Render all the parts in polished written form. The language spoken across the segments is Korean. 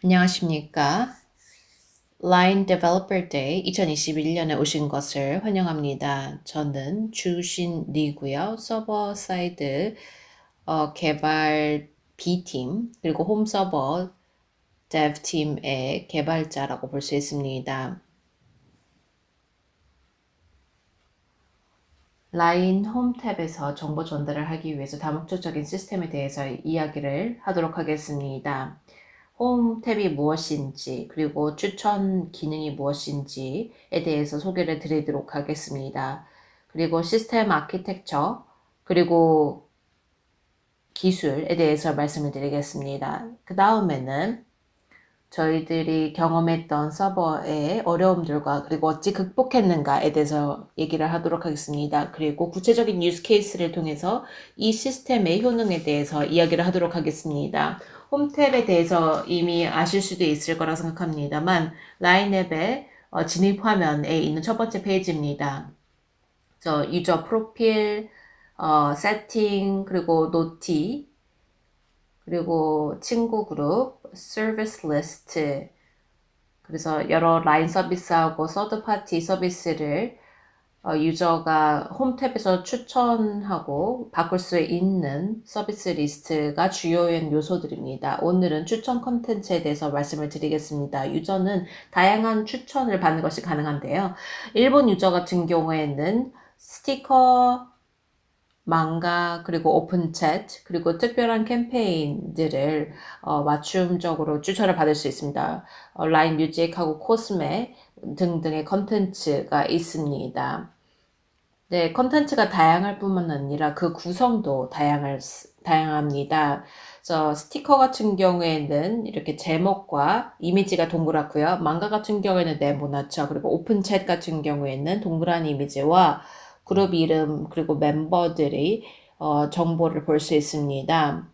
안녕하십니까? 라인 Developer Day 2021년에 오신 것을 환영합니다. 저는 주신 리고요. 서버 사이드 개발 B팀 그리고 홈 서버 데브 팀의 개발자라고 볼 수 있습니다. 라인 홈 탭에서 정보 전달을 하기 위해서 다목적적인 시스템에 대해서 이야기를 하도록 하겠습니다. 홈 탭이 무엇인지 그리고 추천 기능이 무엇인지에 대해서 소개를 드리도록 하겠습니다. 그리고 시스템 아키텍처 그리고 기술에 대해서 말씀을 드리겠습니다. 그 다음에는 저희들이 경험했던 서버의 어려움들과 그리고 어찌 극복했는가에 대해서 얘기를 하도록 하겠습니다. 그리고 구체적인 유스 케이스를 통해서 이 시스템의 효능에 대해서 이야기를 하도록 하겠습니다. 홈탭에 대해서 이미 아실 수도 있을 거라 생각합니다만 라인앱의 진입 화면에 있는 첫 번째 페이지입니다. 유저 프로필, 세팅, 그리고 노티, 그리고 친구 그룹, 서비스 리스트, 그래서 여러 라인 서비스하고 서드 파티 서비스를 유저가 홈 탭에서 추천하고 바꿀 수 있는 서비스 리스트가 주요한 요소들입니다. 오늘은 추천 컨텐츠에 대해서 말씀을 드리겠습니다. 유저는 다양한 추천을 받는 것이 가능한데요. 일본 유저 같은 경우에는 스티커, 망가, 그리고 오픈 채트, 그리고 특별한 캠페인들을 맞춤적으로 추천을 받을 수 있습니다. 라인 뮤직하고 코스메 등등의 컨텐츠가 있습니다. 네, 컨텐츠가 다양할 뿐만 아니라 그 구성도 다양합니다. 스티커 같은 경우에는 이렇게 제목과 이미지가 동그랗고요. 망가 같은 경우에는 네모나죠. 그리고 오픈 챗 같은 경우에는 동그란 이미지와 그룹 이름 그리고 멤버들이 정보를 볼 수 있습니다.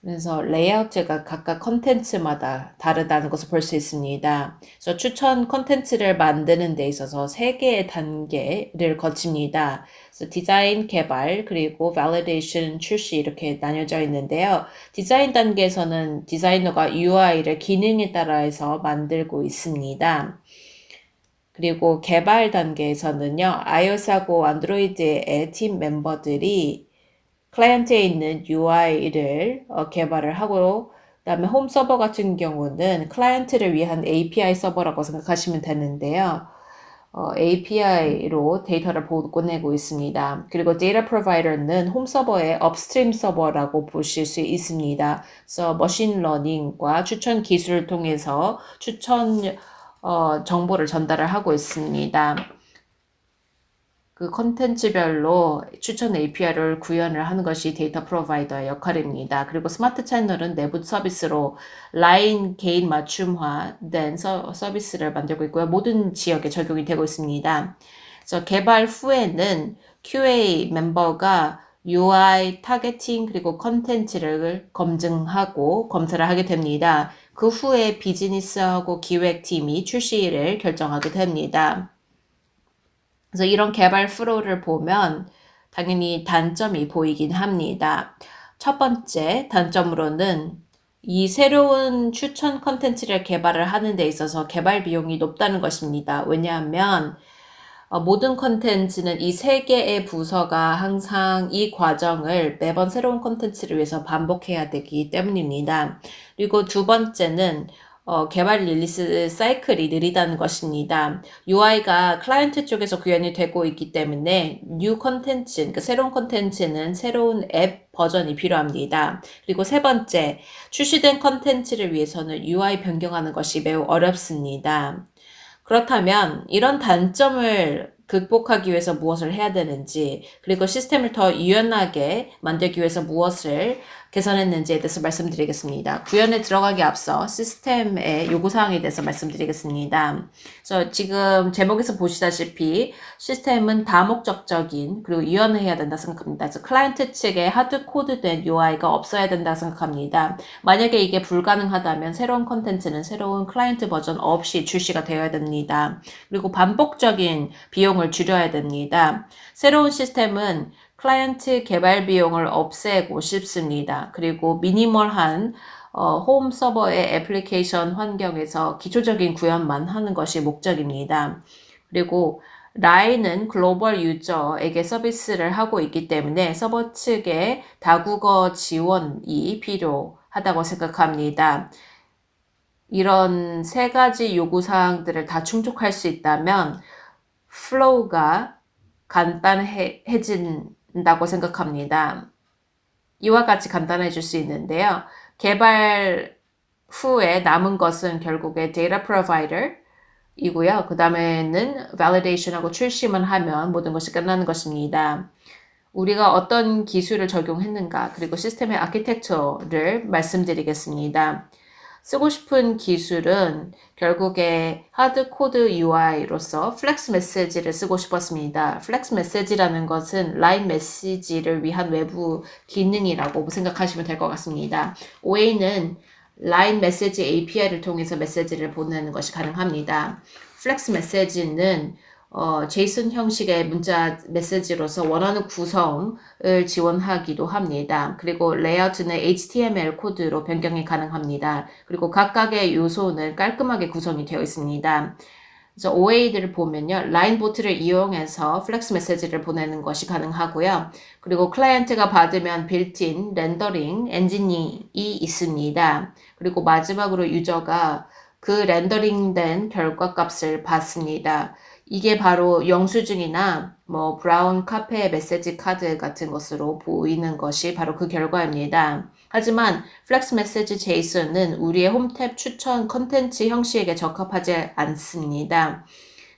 그래서 레이아웃가 각각 컨텐츠마다 다르다는 것을 볼 수 있습니다. 그래서 추천 컨텐츠를 만드는 데 있어서 3개의 단계를 거칩니다. 그래서 디자인, 개발, 그리고 validation, 출시 이렇게 나뉘어져 있는데요. 디자인 단계에서는 디자이너가 UI를 기능에 따라서 만들고 있습니다. 그리고 개발 단계에서는요, iOS하고 안드로이드의 팀 멤버들이 클라이언트에 있는 UI를 개발을 하고, 그다음에 홈 서버 같은 경우는 클라이언트를 위한 API 서버라고 생각하시면 되는데요. API로 데이터를 보내고 있습니다. 그리고 데이터 프로바이더는 홈 서버의 업스트림 서버라고 보실 수 있습니다. 그래서 머신 러닝과 추천 기술을 통해서 추천 정보를 전달을 하고 있습니다. 그 컨텐츠별로 추천 API를 구현을 하는 것이 데이터 프로바이더의 역할입니다. 그리고 스마트 채널은 내부 서비스로 라인 개인 맞춤화된 서비스를 만들고 있고요. 모든 지역에 적용이 되고 있습니다. 그래서 개발 후에는 QA 멤버가 UI, 타겟팅, 그리고 컨텐츠를 검증하고 검사를 하게 됩니다. 그 후에 비즈니스하고 기획팀이 출시를 결정하게 됩니다. 그래서 이런 개발 프로를 보면 당연히 단점이 보이긴 합니다. 첫 번째 단점으로는 이 새로운 추천 컨텐츠를 개발을 하는 데 있어서 개발 비용이 높다는 것입니다. 왜냐하면 모든 컨텐츠는 이 3개의 부서가 항상 이 과정을 매번 새로운 컨텐츠를 위해서 반복해야 되기 때문입니다. 그리고 두 번째는 개발 릴리스 사이클이 느리다는 것입니다. UI가 클라이언트 쪽에서 구현이 되고 있기 때문에 뉴 컨텐츠, 그러니까 새로운 컨텐츠는 새로운 앱 버전이 필요합니다. 그리고 세 번째, 출시된 컨텐츠를 위해서는 UI 변경하는 것이 매우 어렵습니다. 그렇다면 이런 단점을 극복하기 위해서 무엇을 해야 되는지, 그리고 시스템을 더 유연하게 만들기 위해서 무엇을 개선했는지에 대해서 말씀드리겠습니다. 구현에 들어가기 앞서 시스템의 요구사항에 대해서 말씀드리겠습니다. 그래서 지금 제목에서 보시다시피 시스템은 다목적적인 그리고 유연해야 된다 생각합니다. 그래서 클라이언트 측에 하드 코드된 UI가 없어야 된다 생각합니다. 만약에 이게 불가능하다면 새로운 컨텐츠는 새로운 클라이언트 버전 없이 출시가 되어야 됩니다. 그리고 반복적인 비용을 줄여야 됩니다. 새로운 시스템은 클라이언트 개발 비용을 없애고 싶습니다. 그리고 미니멀한 홈 서버의 애플리케이션 환경에서 기초적인 구현만 하는 것이 목적입니다. 그리고 라인은 글로벌 유저에게 서비스를 하고 있기 때문에 서버 측의 다국어 지원이 필요하다고 생각합니다. 이런 세 가지 요구사항들을 다 충족할 수 있다면 플로우가 간단해진다고 생각합니다. 이와 같이 간단해질 수 있는데요. 개발 후에 남은 것은 결국에 데이터 프로바이더 이고요. 그 다음에는 validation하고 출시만 하면 모든 것이 끝나는 것입니다. 우리가 어떤 기술을 적용했는가 그리고 시스템의 아키텍처를 말씀드리겠습니다. 쓰고 싶은 기술은 결국에 하드코드 UI로서 플렉스 메시지를 쓰고 싶었습니다. 플렉스 메시지라는 것은 라인 메시지를 위한 외부 기능이라고 생각하시면 될 것 같습니다. OA는 라인 메시지 API를 통해서 메시지를 보내는 것이 가능합니다. 플렉스 메시지는 JSON 형식의 문자 메시지로서 원하는 구성을 지원하기도 합니다. 그리고 레이아웃는 HTML 코드로 변경이 가능합니다. 그리고 각각의 요소는 깔끔하게 구성이 되어 있습니다. 그래서 OA들을 보면요. 라인보트를 이용해서 플렉스 메시지를 보내는 것이 가능하고요. 그리고 클라이언트가 받으면 빌트인 렌더링 엔진이 있습니다. 그리고 마지막으로 유저가 그 렌더링된 결과값을 받습니다. 이게 바로 영수증이나 브라운 카페 메시지 카드 같은 것으로 보이는 것이 바로 그 결과입니다. 하지만 플렉스 메시지 JSON은 우리의 홈탭 추천 컨텐츠 형식에 적합하지 않습니다.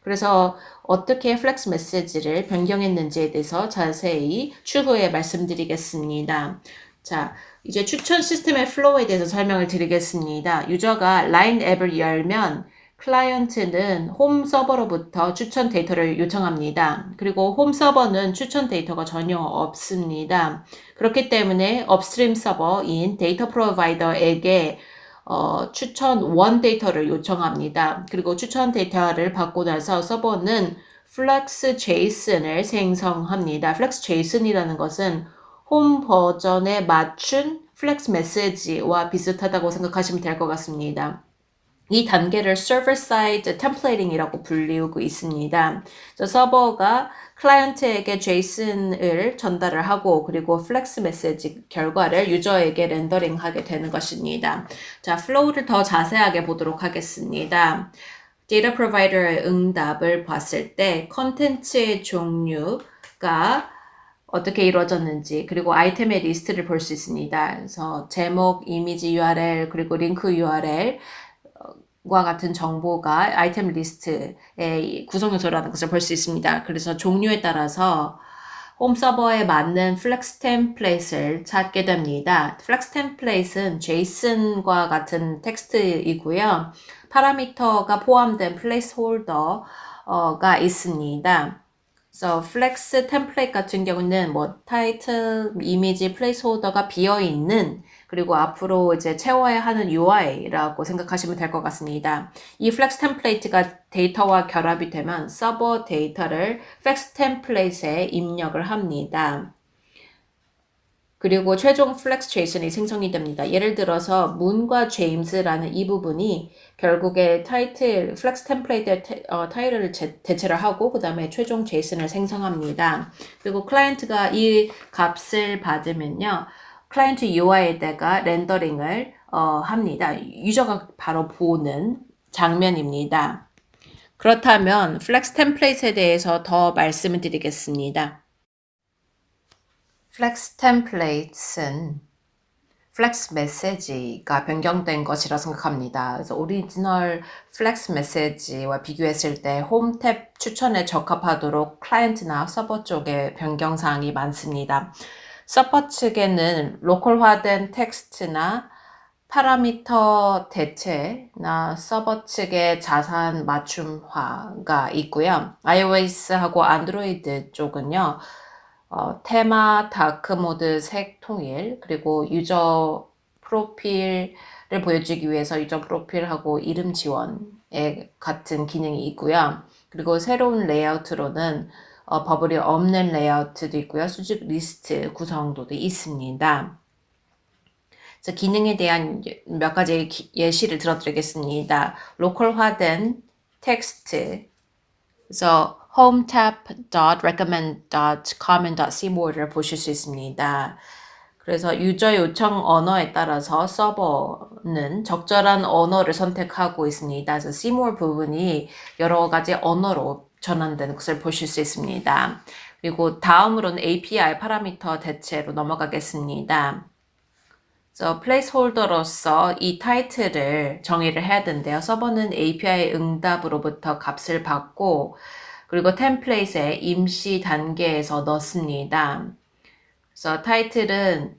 그래서 어떻게 플렉스 메시지를 변경했는지에 대해서 자세히 추후에 말씀드리겠습니다. 자, 이제 추천 시스템의 플로우에 대해서 설명을 드리겠습니다. 유저가 라인 앱을 열면 클라이언트는 홈 서버로부터 추천 데이터를 요청합니다. 그리고 홈 서버는 추천 데이터가 전혀 없습니다. 그렇기 때문에 업스트림 서버인 데이터 프로바이더에게 추천 원 데이터를 요청합니다. 그리고 추천 데이터를 받고 나서 서버는 플렉스 제이슨을 생성합니다. 플렉스 제이슨이라는 것은 홈 버전에 맞춘 플렉스 메시지와 비슷하다고 생각하시면 될 것 같습니다. 이 단계를 server-side templating이라고 불리우고 있습니다. 서버가 클라이언트에게 JSON을 전달을 하고 그리고 플렉스 메시지 결과를 유저에게 렌더링하게 되는 것입니다. 자, 플로우를 더 자세하게 보도록 하겠습니다. 데이터 프로바이더의 응답을 봤을 때 컨텐츠의 종류가 어떻게 이루어졌는지 그리고 아이템의 리스트를 볼 수 있습니다. 그래서 제목, 이미지 URL 그리고 링크 URL 과 같은 정보가 아이템 리스트의 구성 요소라는 것을 볼 수 있습니다. 그래서 종류에 따라서 홈 서버에 맞는 플렉스 템플릿을 찾게 됩니다. 플렉스 템플릿은 JSON과 같은 텍스트이고요. 파라미터가 포함된 플레이스홀더가 있습니다. 그래서 플렉스 템플릿 같은 경우는 타이틀, 이미지, 플레이스홀더가 비어있는 그리고 앞으로 이제 채워야 하는 UI라고 생각하시면 될 것 같습니다. 이 플렉스 템플레이트가 데이터와 결합이 되면 서버 데이터를 플렉스 템플레이트에 입력을 합니다. 그리고 최종 플렉스 제이슨이 생성이 됩니다. 예를 들어서 문과 제임스라는 이 부분이 결국에 타이틀, 플렉스 템플레이트의 타이틀을 대체를 하고 그 다음에 최종 제이슨을 생성합니다. 그리고 클라이언트가 이 값을 받으면요. 클라이언트 UI에다가 렌더링을 합니다. 유저가 바로 보는 장면입니다. 그렇다면 플렉스 템플릿에 대해서 더 말씀을 드리겠습니다. 플렉스 템플릿은 플렉스 메시지가 변경된 것이라 생각합니다. 그래서 오리지널 플렉스 메시지와 비교했을 때 홈 탭 추천에 적합하도록 클라이언트나 서버 쪽에 변경사항이 많습니다. 서버 측에는 로컬화된 텍스트나 파라미터 대체나 서버 측의 자산 맞춤화가 있고요. iOS하고 안드로이드 쪽은요. 테마, 다크모드, 색 통일, 그리고 유저 프로필을 보여주기 위해서 유저 프로필하고 이름 지원에 같은 기능이 있고요. 그리고 새로운 레이아웃으로는 버블이 없는 레이아웃도 있고요. 수직 리스트 구성도도 있습니다. 그래서 기능에 대한 몇 가지 예시를 들어드리겠습니다. 로컬화된 텍스트, 그래서 hometab.recommend.common.cmor를 보실 수 있습니다. 그래서 유저 요청 언어에 따라서 서버는 적절한 언어를 선택하고 있습니다. 그래서 cmore 부분이 여러 가지 언어로 전환되는 것을 보실 수 있습니다. 그리고 다음으로는 API 파라미터 대체로 넘어가겠습니다. 그래서 플레이스홀더로서 이 타이틀을 정의를 해야 되는데요. 서버는 API 응답으로부터 값을 받고 그리고 템플릿에 임시 단계에서 넣습니다. 그래서 타이틀은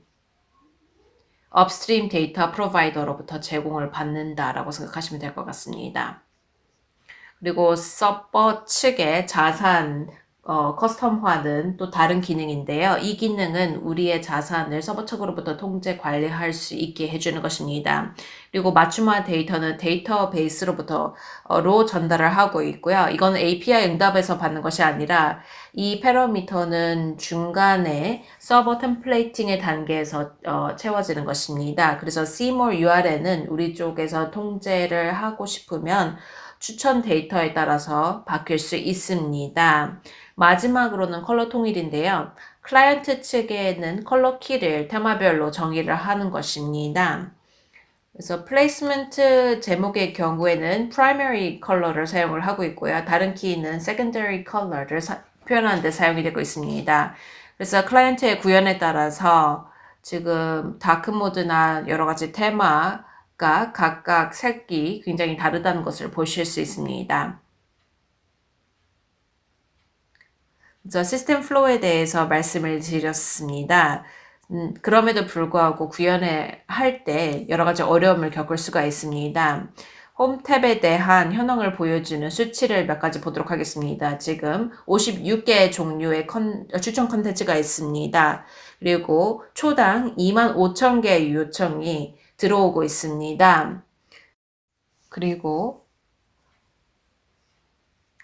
업스트림 데이터 프로바이더로부터 제공을 받는다라고 생각하시면 될 것 같습니다. 그리고 서버 측의 자산 커스텀화는 또 다른 기능인데요. 이 기능은 우리의 자산을 서버 측으로부터 통제 관리할 수 있게 해주는 것입니다. 그리고 맞춤화 데이터는 데이터베이스로부터로 전달을 하고 있고요. 이건 API 응답에서 받는 것이 아니라 이 패러미터는 중간에 서버 템플레이팅의 단계에서 채워지는 것입니다. 그래서 cmore URL은 우리 쪽에서 통제를 하고 싶으면 추천 데이터에 따라서 바뀔 수 있습니다. 마지막으로는 컬러 통일인데요. 클라이언트 측에는 컬러 키를 테마별로 정의를 하는 것입니다. 그래서 플레이스먼트 제목의 경우에는 primary 컬러를 사용을 하고 있고요. 다른 키는 secondary 컬러를 표현하는 데 사용이 되고 있습니다. 그래서 클라이언트의 구현에 따라서 지금 다크 모드나 여러 가지 테마가 각각 색이 굉장히 다르다는 것을 보실 수 있습니다. 그래서 시스템 플로우에 대해서 말씀을 드렸습니다. 그럼에도 불구하고 구현을 할 때 여러 가지 어려움을 겪을 수가 있습니다. 홈 탭에 대한 현황을 보여주는 수치를 몇 가지 보도록 하겠습니다. 지금 56개의 종류의 추천 컨텐츠가 있습니다. 그리고 초당 25,000개의 요청이 들어오고 있습니다. 그리고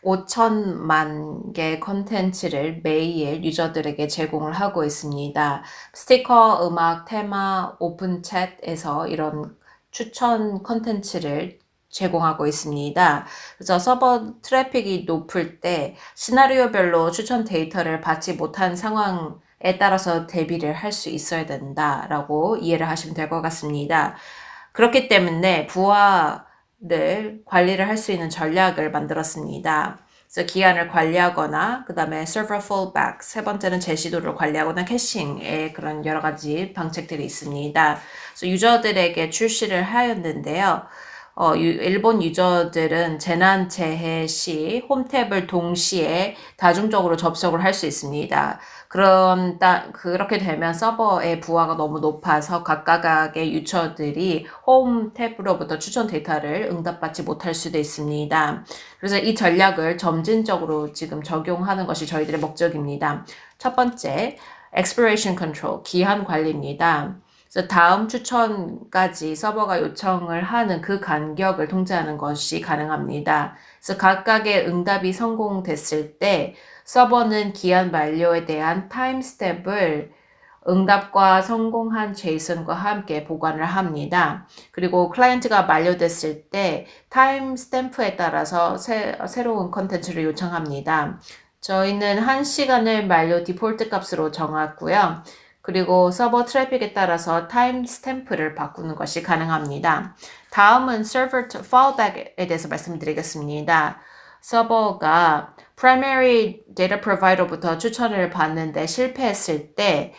5천만 개 컨텐츠를 매일 유저들에게 제공을 하고 있습니다. 스티커, 음악, 테마, 오픈 챗에서 이런 추천 컨텐츠를 제공하고 있습니다. 그래서 서버 트래픽이 높을 때 시나리오별로 추천 데이터를 받지 못한 상황에 따라서 대비를 할 수 있어야 된다라고 이해를 하시면 될 것 같습니다. 그렇기 때문에 부하를 관리를 할 수 있는 전략을 만들었습니다. 그래서 기한을 관리하거나 그 다음에 server fallback, 세 번째는 재시도를 관리하거나 캐싱의 그런 여러 가지 방책들이 있습니다. 그래서 유저들에게 출시를 하였는데요. 일본 유저들은 재난 재해 시 홈탭을 동시에 다중적으로 접속을 할 수 있습니다. 그렇게 되면 서버의 부하가 너무 높아서 각각의 유저들이 홈 탭으로부터 추천 데이터를 응답받지 못할 수도 있습니다. 그래서 이 전략을 점진적으로 지금 적용하는 것이 저희들의 목적입니다. 첫 번째, expiration control, 기한 관리입니다. 그래서 다음 추천까지 서버가 요청을 하는 그 간격을 통제하는 것이 가능합니다. 그래서 각각의 응답이 성공됐을 때 서버는 기한 만료에 대한 타임스텝을 응답과 성공한 제이슨과 함께 보관을 합니다. 그리고 클라이언트가 만료됐을 때 타임스탬프에 따라서 새로운 컨텐츠를 요청합니다. 저희는 1시간을 만료 디폴트 값으로 정했고요. 그리고 서버 트래픽에 따라서 타임 스탬프를 바꾸는 것이 가능합니다. 다음은 서버 fallback에 대해서 말씀드리겠습니다. 서버가 primary data provider부터 추천을 받는데 실패했을 때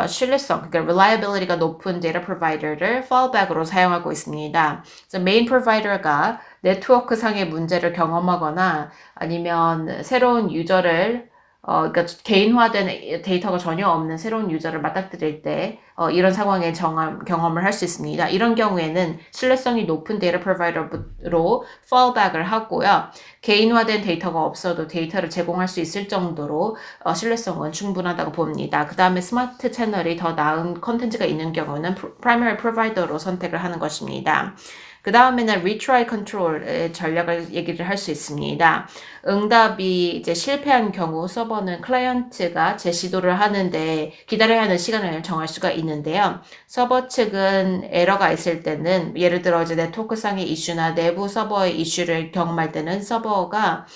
신뢰성, 그러니까 reliability가 높은 data provider를 fallback으로 사용하고 있습니다. 그래서 main provider가 네트워크 상의 문제를 경험하거나 아니면 새로운 유저를 그러니까 개인화된 데이터가 전혀 없는 새로운 유저를 맞닥뜨릴 때 이런 상황에 경험을 할 수 있습니다. 이런 경우에는 신뢰성이 높은 데이터 프로바이더로 fallback을 하고요. 개인화된 데이터가 없어도 데이터를 제공할 수 있을 정도로 신뢰성은 충분하다고 봅니다. 그 다음에 스마트 채널이 더 나은 컨텐츠가 있는 경우는 primary provider로 선택을 하는 것입니다. 그 다음에는 retry control의 전략을 얘기를 할 수 있습니다. 응답이 이제 실패한 경우 서버는 클라이언트가 재시도를 하는데 기다려야 하는 시간을 정할 수가 있는데요. 서버 측은 에러가 있을 때는 예를 들어 이제 네트워크상의 이슈나 내부 서버의 이슈를 경험할 때는 서버가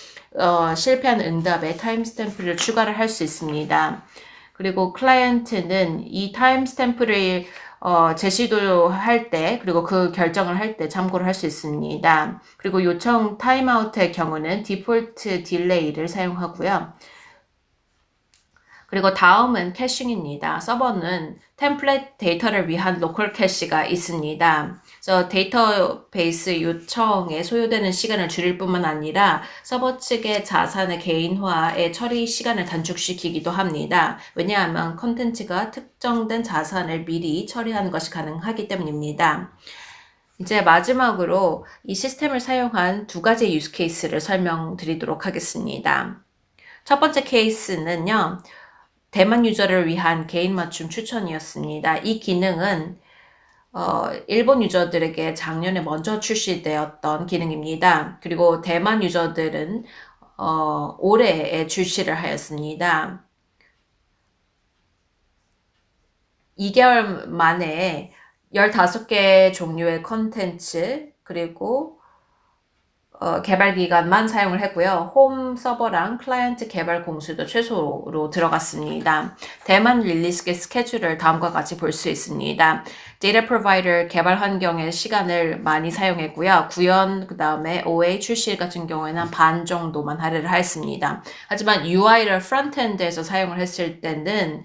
실패한 응답에 타임스탬프를 추가를 할 수 있습니다. 그리고 클라이언트는 이 타임스탬프를 제시도할 때, 그리고 그 결정을 할 때 참고를 할 수 있습니다. 그리고 요청 타임아웃의 경우는 디폴트 딜레이를 사용하고요. 그리고 다음은 캐싱입니다. 서버는 템플릿 데이터를 위한 로컬 캐시가 있습니다. 그래서 데이터베이스 요청에 소요되는 시간을 줄일 뿐만 아니라 서버 측의 자산의 개인화의 처리 시간을 단축시키기도 합니다. 왜냐하면 컨텐츠가 특정된 자산을 미리 처리하는 것이 가능하기 때문입니다. 이제 마지막으로 이 시스템을 사용한 두 가지 유스 케이스를 설명드리도록 하겠습니다. 첫 번째 케이스는요. 대만 유저를 위한 개인 맞춤 추천이었습니다. 이 기능은 일본 유저들에게 작년에 먼저 출시되었던 기능입니다. 그리고 대만 유저들은 올해에 출시를 하였습니다. 2개월 만에 15개 종류의 컨텐츠 그리고 개발 기간만 사용을 했고요. 홈 서버랑 클라이언트 개발 공수도 최소로 들어갔습니다. 대만 릴리스 스케줄을 다음과 같이 볼 수 있습니다. 데이터 프로바이더 개발 환경의 시간을 많이 사용했고요. 구현 그 다음에 OA 출시 같은 경우에는 한 반 정도만 할애를 하였습니다. 하지만 UI를 프론트엔드에서 사용을 했을 때는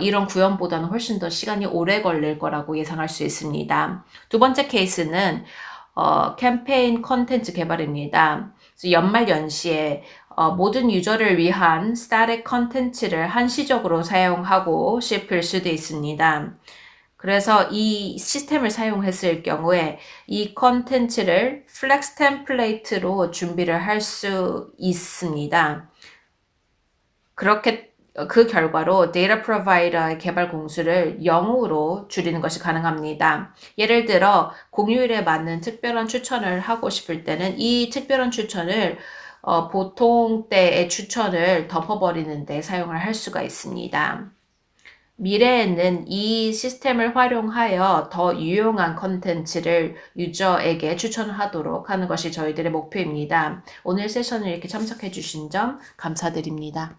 이런 구현보다는 훨씬 더 시간이 오래 걸릴 거라고 예상할 수 있습니다. 두 번째 케이스는 캠페인 컨텐츠 개발입니다. 그래서 연말 연시에 모든 유저를 위한 스타틱 컨텐츠를 한시적으로 사용하고 싶을 수도 있습니다. 그래서 이 시스템을 사용했을 경우에 이 컨텐츠를 플렉스 템플레이트로 준비를 할 수 있습니다. 그렇게 그 결과로 데이터 프로바이더의 개발 공수를 0으로 줄이는 것이 가능합니다. 예를 들어 공휴일에 맞는 특별한 추천을 하고 싶을 때는 이 특별한 추천을 보통 때의 추천을 덮어버리는 데 사용을 할 수가 있습니다. 미래에는 이 시스템을 활용하여 더 유용한 컨텐츠를 유저에게 추천하도록 하는 것이 저희들의 목표입니다. 오늘 세션을 이렇게 참석해 주신 점 감사드립니다.